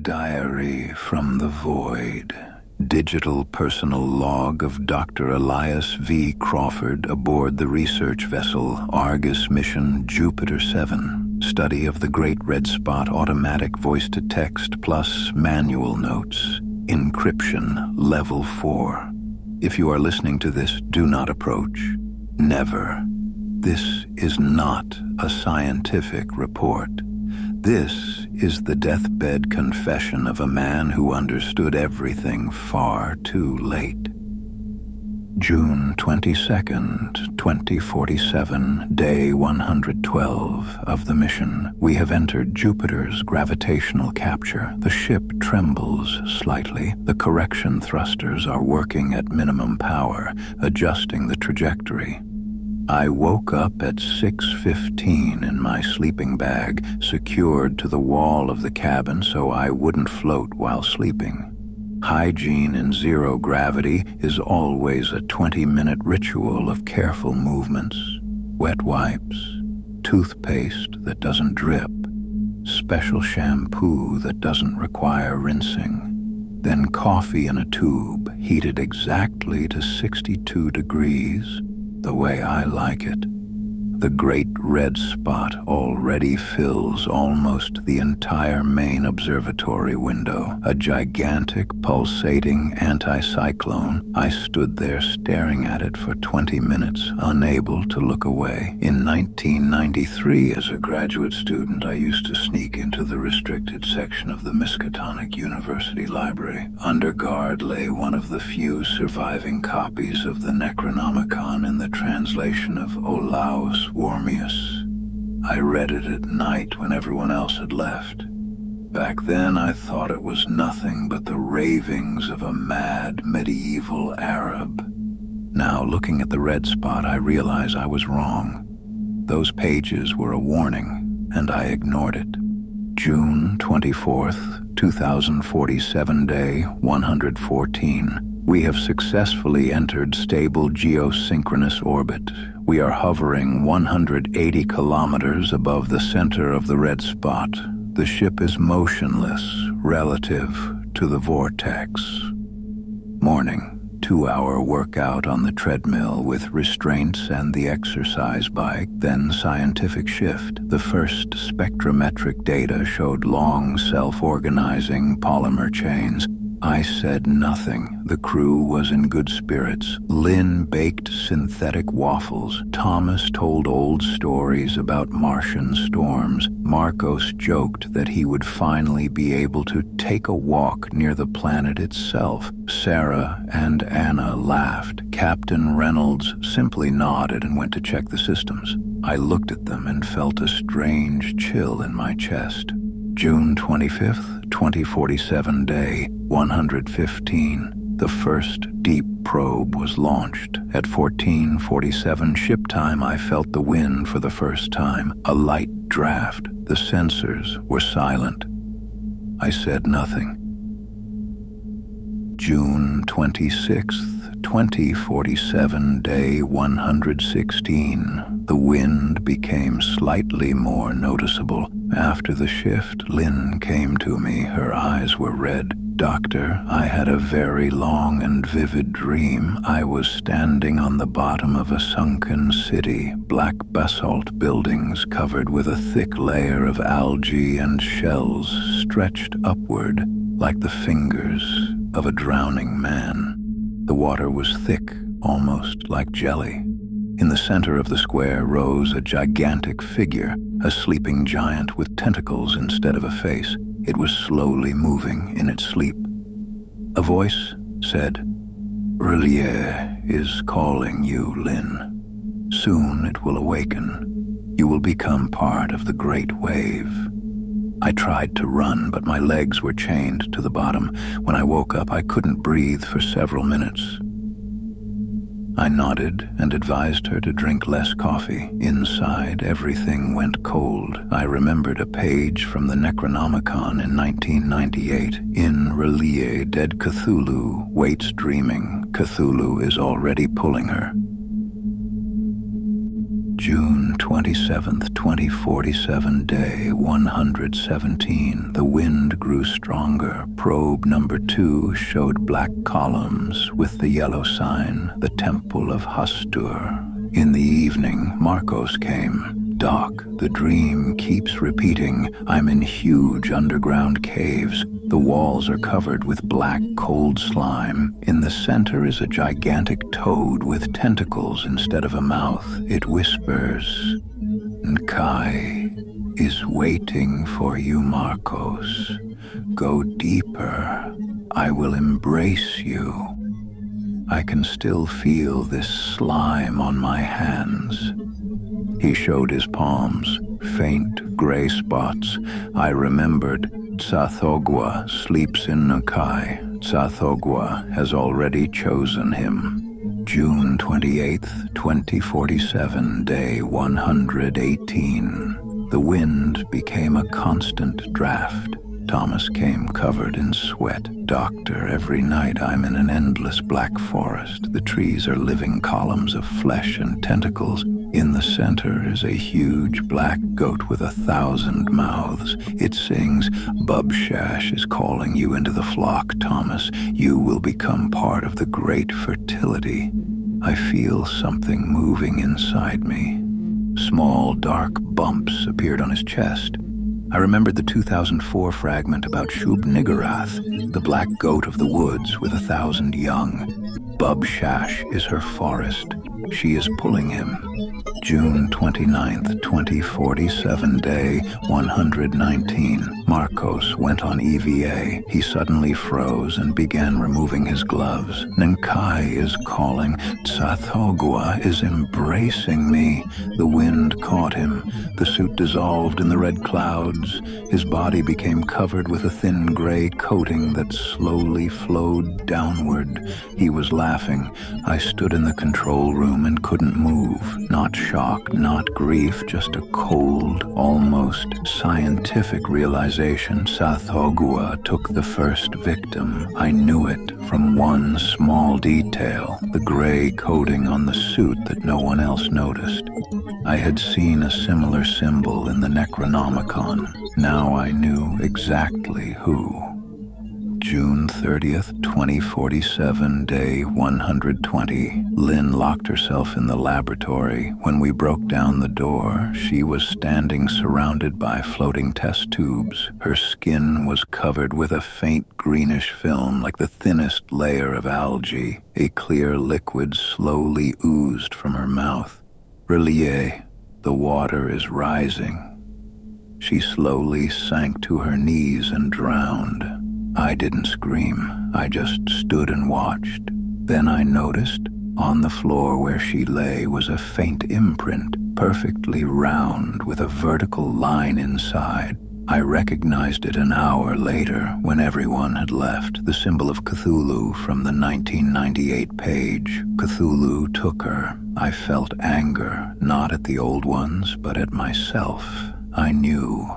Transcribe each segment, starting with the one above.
Diary from the Void. Digital personal log of Dr. Elias V. Crawford aboard the research vessel Argus mission Jupiter 7. Study of the Great Red Spot automatic voice-to-text plus manual notes. Encryption level 4. If you are listening to this, do not approach. Never. This is not a scientific report. This is the deathbed confession of a man who understood everything far too late. June 22nd, 2047, day 112 of the mission. We have entered Jupiter's gravitational capture. The ship trembles slightly. The correction thrusters are working at minimum power, adjusting the trajectory. I woke up at 6:15 in my sleeping bag, secured to the wall of the cabin so I wouldn't float while sleeping. Hygiene in zero gravity is always a 20-minute ritual of careful movements. Wet wipes, toothpaste that doesn't drip, special shampoo that doesn't require rinsing, then coffee in a tube heated exactly to 62 degrees, the way I like it. The Great Red Spot already fills almost the entire main observatory window, a gigantic, pulsating anticyclone. I stood there staring at it for 20 minutes, unable to look away. In 1993, as a graduate student, I used to sneak into the restricted section of the Miskatonic University Library. Under guard lay one of the few surviving copies of the Necronomicon in the translation of Olaus Warmius. I read it at night when everyone else had left. Back then I thought it was nothing but the ravings of a mad medieval Arab. Now looking at the red spot, I realize I was wrong. Those pages were a warning, and I ignored it. June 24th, 2047, day 114. We have successfully entered stable geosynchronous orbit. We are hovering 180 kilometers above the center of the red spot. The ship is motionless relative to the vortex. Morning. 2-hour workout on the treadmill with restraints and the exercise bike, then scientific shift. The first spectrometric data showed long self-organizing polymer chains. I said nothing. The crew was in good spirits. Lynn baked synthetic waffles. Thomas told old stories about Martian storms. Marcos joked that he would finally be able to take a walk near the planet itself. Sarah and Anna laughed. Captain Reynolds simply nodded and went to check the systems. I looked at them and felt a strange chill in my chest. June 25th, 2047, day 115. The first deep probe was launched. At 14:47 ship time, I felt the wind for the first time, a light draft. The sensors were silent. I said nothing. June 26th, 2047, day 116. The wind became slightly more noticeable. After the shift, Lynn came to me. Her eyes were red. Doctor, I had a very long and vivid dream. I was standing on the bottom of a sunken city, black basalt buildings covered with a thick layer of algae and shells stretched upward like the fingers of a drowning man. The water was thick, almost like jelly. In the center of the square rose a gigantic figure, a sleeping giant with tentacles instead of a face. It was slowly moving in its sleep. A voice said, "Relier is calling you, Lynn. Soon it will awaken. You will become part of the great wave." I tried to run, but my legs were chained to the bottom. When I woke up, I couldn't breathe for several minutes. I nodded and advised her to drink less coffee. Inside, everything went cold. I remembered a page from the Necronomicon in 1998. In Relier, dead Cthulhu waits dreaming. Cthulhu is already pulling her. June June 27th, 2047, day 117. The wind grew stronger. Probe number 2 showed black columns with the yellow sign, the Temple of Hastur. In the evening, Marcos came. Doc, the dream keeps repeating. I'm in huge underground caves. The walls are covered with black, cold slime. In the center is a gigantic toad with tentacles instead of a mouth. It whispers, Nkai is waiting for you, Marcos. Go deeper. I will embrace you. I can still feel this slime on my hands. He showed his palms, faint gray spots. I remembered Tsathogwa sleeps in Nakai. Tsathogwa has already chosen him. June 28th, 2047, day 118. The wind became a constant draft. Thomas came covered in sweat. Doctor, every night I'm in an endless black forest. The trees are living columns of flesh and tentacles. In the center is a huge black goat with 1,000 mouths. It sings, Bubshash is calling you into the flock, Thomas. You will become part of the great fertility. I feel something moving inside me. Small, dark bumps appeared on his chest. I remembered the 2004 fragment about Shub-Niggurath, the black goat of the woods with 1,000 young. Bubshash is her forest. She is pulling him. June 29th, 2047, day 119. Marcos went on EVA. He suddenly froze and began removing his gloves. Nkai is calling. Tsathogwa is embracing me. The wind caught him. The suit dissolved in the red clouds. His body became covered with a thin gray coating that slowly flowed downward. He was laughing. I stood in the control room and couldn't move. Not shock, not grief, just a cold, almost scientific realization. Tsathogwa took the first victim. I knew it from one small detail, the gray coating on the suit that no one else noticed. I had seen a similar symbol in the Necronomicon. Now I knew exactly who. June 30th, 2047, day 120. Lynn locked herself in the laboratory. When we broke down the door, she was standing surrounded by floating test tubes. Her skin was covered with a faint greenish film like the thinnest layer of algae. A clear liquid slowly oozed from her mouth. Relie, the water is rising. She slowly sank to her knees and drowned. I didn't scream. I just stood and watched. Then I noticed on the floor where she lay was a faint imprint, perfectly round with a vertical line inside. I recognized it an hour later when everyone had left, the symbol of Cthulhu from the 1998 page. Cthulhu took her. I felt anger, not at the old ones, but at myself. I knew.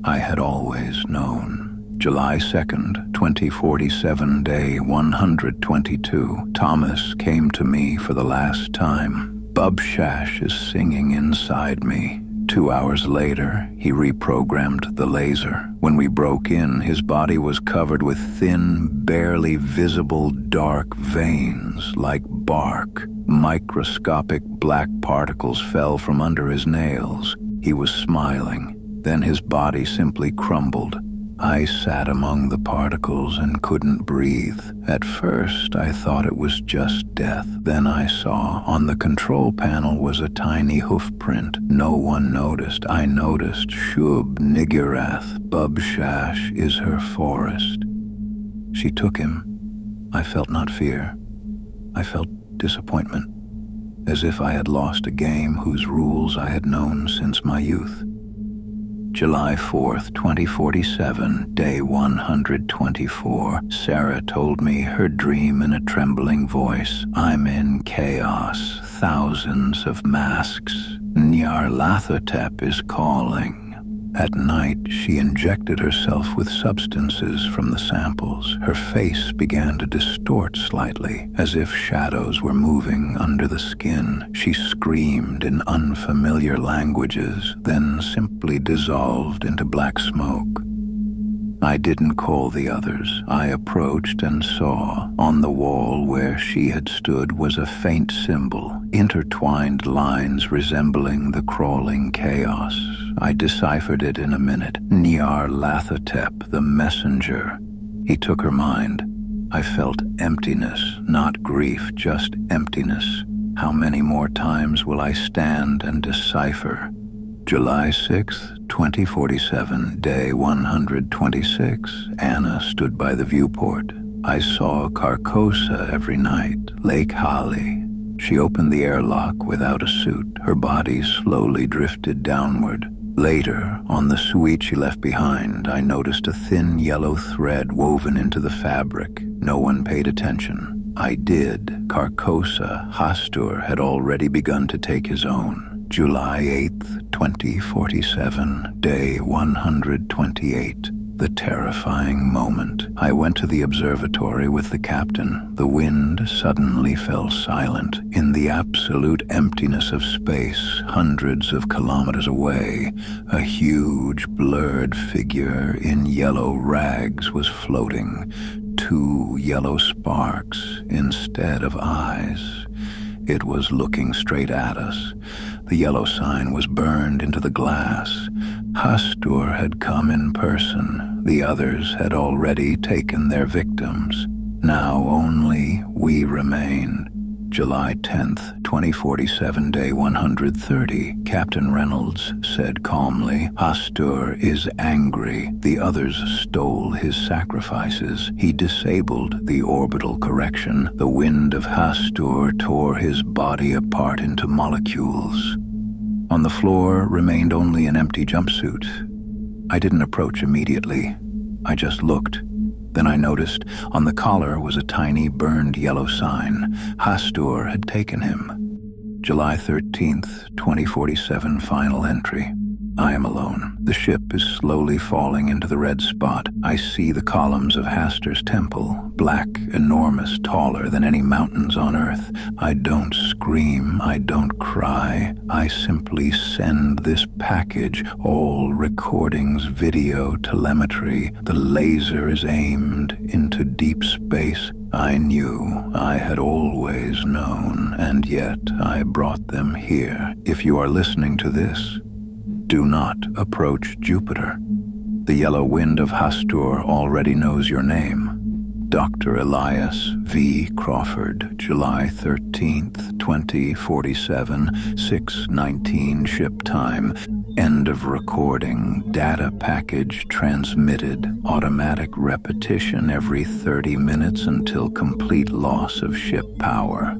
I had always known. July 2nd, 2047, day 122. Thomas came to me for the last time. Bubshash is singing inside me. 2 hours later, he reprogrammed the laser. When we broke in, his body was covered with thin, barely visible dark veins like bark. Microscopic black particles fell from under his nails. He was smiling. Then his body simply crumbled. I sat among the particles and couldn't breathe. At first, I thought it was just death. Then I saw on the control panel was a tiny hoof print. No one noticed. I noticed. Shub-Niggurath, Bubshash is her forest. She took him. I felt not fear. I felt disappointment, as if I had lost a game whose rules I had known since my youth. July 4th, 2047, day 124. Sarah told me her dream in a trembling voice. I'm in chaos, thousands of masks. Nyarlathotep is calling. At night, she injected herself with substances from the samples. Her face began to distort slightly, as if shadows were moving under the skin. She screamed in unfamiliar languages, then simply dissolved into black smoke. I didn't call the others. I approached and saw, on the wall where she had stood was a faint symbol, intertwined lines resembling the crawling chaos. I deciphered it in a minute. Nyarlathotep, the messenger. He took her mind. I felt emptiness, not grief, just emptiness. How many more times will I stand and decipher? July 6th, 2047, day 126. Anna stood by the viewport. I saw Carcosa every night, Lake Hali. She opened the airlock without a suit. Her body slowly drifted downward. Later, on the suite she left behind, I noticed a thin yellow thread woven into the fabric. No one paid attention. I did. Carcosa, Hastur, had already begun to take his own. July 8th, 2047, day 128. The terrifying moment. I went to the observatory with the captain. The wind suddenly fell silent. In the absolute emptiness of space, hundreds of kilometers away, a huge blurred figure in yellow rags was floating. 2 yellow sparks instead of eyes. It was looking straight at us. The yellow sign was burned into the glass. Hastur had come in person. The others had already taken their victims. Now only we remained. July 10th, 2047, day 130. Captain Reynolds said calmly, Hastur is angry. The others stole his sacrifices. He disabled the orbital correction. The wind of Hastur tore his body apart into molecules. On the floor remained only an empty jumpsuit. I didn't approach immediately. I just looked. Then I noticed on the collar was a tiny burned yellow sign. Hastur had taken him. July 13th, 2047, final entry. I am alone. The ship is slowly falling into the red spot. I see the columns of Hastur's temple, black, enormous, taller than any mountains on Earth. I don't scream, I don't cry. I simply send this package, all recordings, video, telemetry. The laser is aimed into deep space. I knew, I had always known, and yet I brought them here. If you are listening to this, do not approach Jupiter. The yellow wind of Hastur already knows your name. Dr. Elias V. Crawford, July 13th, 2047, 6:19 ship time. End of recording. Data package transmitted. Automatic repetition every 30 minutes until complete loss of ship power.